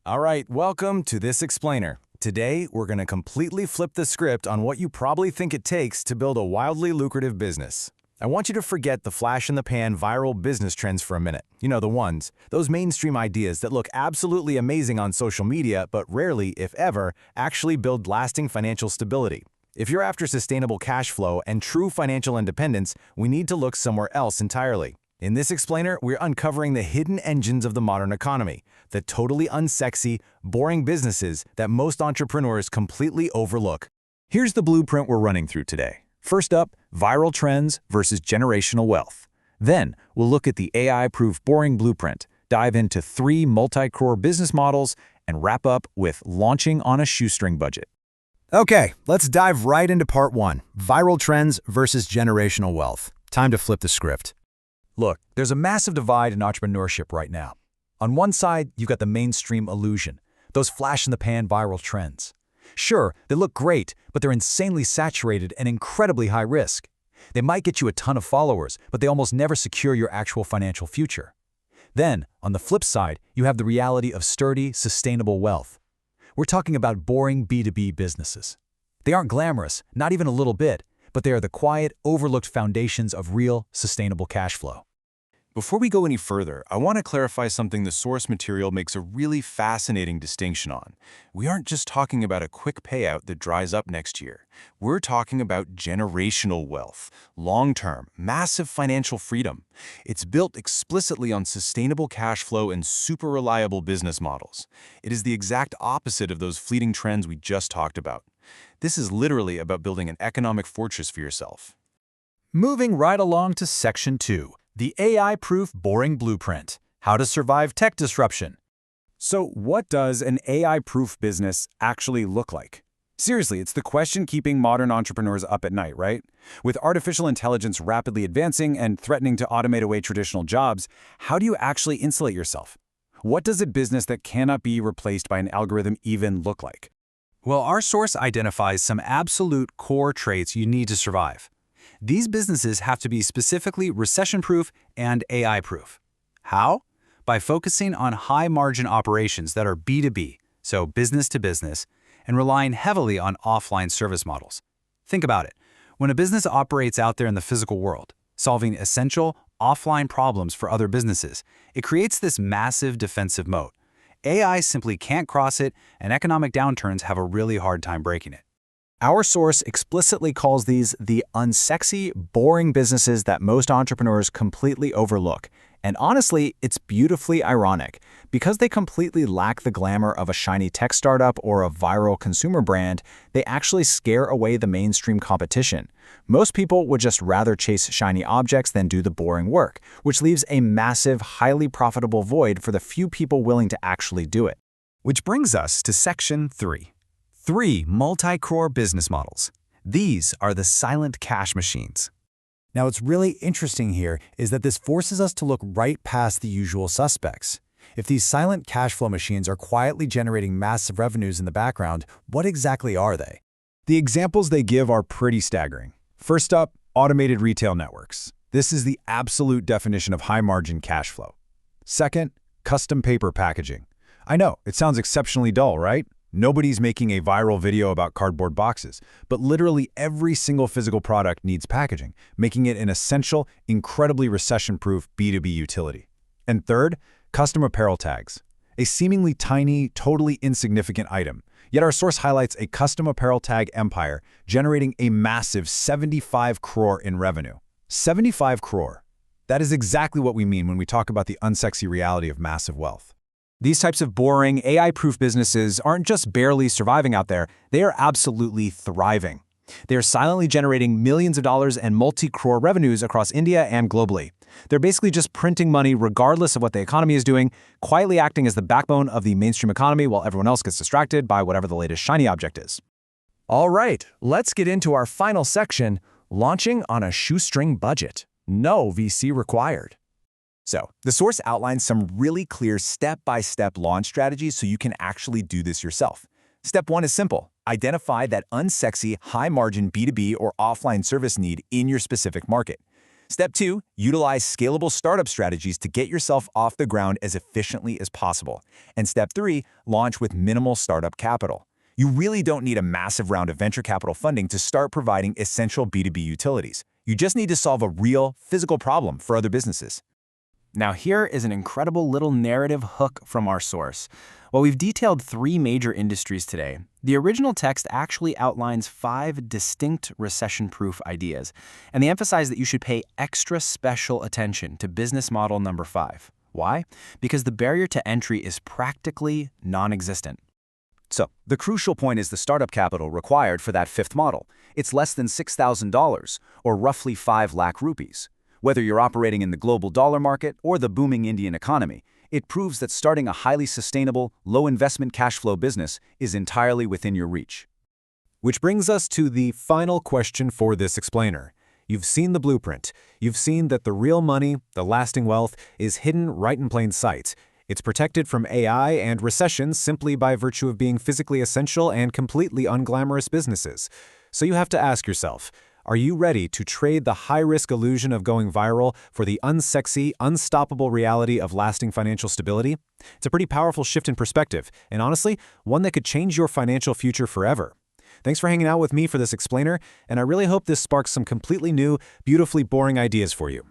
All right, welcome to this explainer. Today, we're going to completely flip the script on what you probably think it takes to build a wildly lucrative business. I want you to forget the flash-in-the-pan viral business trends for a minute. You know, the ones, those mainstream ideas that look absolutely amazing on social media, but rarely, if ever, actually build lasting financial stability. If you're after sustainable cash flow and true financial independence, we need to look somewhere else entirely. In this explainer, we're uncovering the hidden engines of the modern economy, the totally unsexy, boring businesses that most entrepreneurs completely overlook. Here's the blueprint we're running through today. First up, viral trends versus generational wealth. Then, we'll look at the AI-proof boring blueprint, dive into 3 multi-crore business models, and wrap up with launching on a shoestring budget. Okay, let's dive right into part 1, viral trends versus generational wealth. Time to flip the script. Look, there's a massive divide in entrepreneurship right now. On one side, you've got the mainstream illusion, those flash-in-the-pan viral trends. Sure, they look great, but they're insanely saturated and incredibly high risk. They might get you a ton of followers, but they almost never secure your actual financial future. Then, on the flip side, you have the reality of sturdy, sustainable wealth. We're talking about boring B2B businesses. They aren't glamorous, not even a little bit, but they are the quiet, overlooked foundations of real, sustainable cash flow. Before we go any further, I want to clarify something the source material makes a really fascinating distinction on. We aren't just talking about a quick payout that dries up next year. We're talking about generational wealth, long-term, massive financial freedom. It's built explicitly on sustainable cash flow and super reliable business models. It is the exact opposite of those fleeting trends we just talked about. This is literally about building an economic fortress for yourself. Moving right along to Section 2. The AI-proof boring blueprint, how to survive tech disruption. So what does an AI-proof business actually look like? Seriously, it's the question keeping modern entrepreneurs up at night, right? With artificial intelligence rapidly advancing and threatening to automate away traditional jobs, how do you actually insulate yourself? What does a business that cannot be replaced by an algorithm even look like? Well, our source identifies some absolute core traits you need to survive. These businesses have to be specifically recession-proof and AI-proof. How? By focusing on high-margin operations that are B2B, so business to business, and relying heavily on offline service models. Think about it. When a business operates out there in the physical world, solving essential, offline problems for other businesses, it creates this massive defensive moat. AI simply can't cross it, and economic downturns have a really hard time breaking it. Our source explicitly calls these the unsexy, boring businesses that most entrepreneurs completely overlook. And honestly, it's beautifully ironic. Because they completely lack the glamour of a shiny tech startup or a viral consumer brand, they actually scare away the mainstream competition. Most people would just rather chase shiny objects than do the boring work, which leaves a massive, highly profitable void for the few people willing to actually do it. Which brings us to Section 3. 3 multi-crore business models. These are the silent cash machines. Now, what's really interesting here is that this forces us to look right past the usual suspects. If these silent cash flow machines are quietly generating massive revenues in the background, what exactly are they? The examples they give are pretty staggering. First up, automated retail networks. This is the absolute definition of high-margin cash flow. Second, custom paper packaging. I know, it sounds exceptionally dull, right? Nobody's making a viral video about cardboard boxes, but literally every single physical product needs packaging, making it an essential, incredibly recession-proof B2B utility. And third, custom apparel tags. A seemingly tiny, totally insignificant item, yet our source highlights a custom apparel tag empire generating a massive 75 crore in revenue. 75 crore. That is exactly what we mean when we talk about the unsexy reality of massive wealth. These types of boring, AI-proof businesses aren't just barely surviving out there, they are absolutely thriving. They are silently generating millions of dollars and multi-crore revenues across India and globally. They're basically just printing money regardless of what the economy is doing, quietly acting as the backbone of the mainstream economy while everyone else gets distracted by whatever the latest shiny object is. All right, let's get into our final section, launching on a shoestring budget. No VC required. So, the source outlines some really clear step-by-step launch strategies so you can actually do this yourself. Step 1 is simple. Identify that unsexy, high-margin B2B or offline service need in your specific market. Step 2, utilize scalable startup strategies to get yourself off the ground as efficiently as possible. And Step 3, launch with minimal startup capital. You really don't need a massive round of venture capital funding to start providing essential B2B utilities. You just need to solve a real, physical problem for other businesses. Now here is an incredible little narrative hook from our source. While we've detailed 3 major industries today, the original text actually outlines 5 distinct recession-proof ideas, and they emphasize that you should pay extra special attention to business model number 5. Why? Because the barrier to entry is practically non-existent. So, the crucial point is the startup capital required for that 5th model. It's less than $6,000, or roughly 5 lakh rupees. Whether you're operating in the global dollar market or the booming Indian economy, it proves that starting a highly sustainable, low-investment cash flow business is entirely within your reach. Which brings us to the final question for this explainer. You've seen the blueprint. You've seen that the real money, the lasting wealth, is hidden right in plain sight. It's protected from AI and recessions simply by virtue of being physically essential and completely unglamorous businesses. So you have to ask yourself, are you ready to trade the high-risk illusion of going viral for the unsexy, unstoppable reality of lasting financial stability? It's a pretty powerful shift in perspective, and honestly, one that could change your financial future forever. Thanks for hanging out with me for this explainer, and I really hope this sparks some completely new, beautifully boring ideas for you.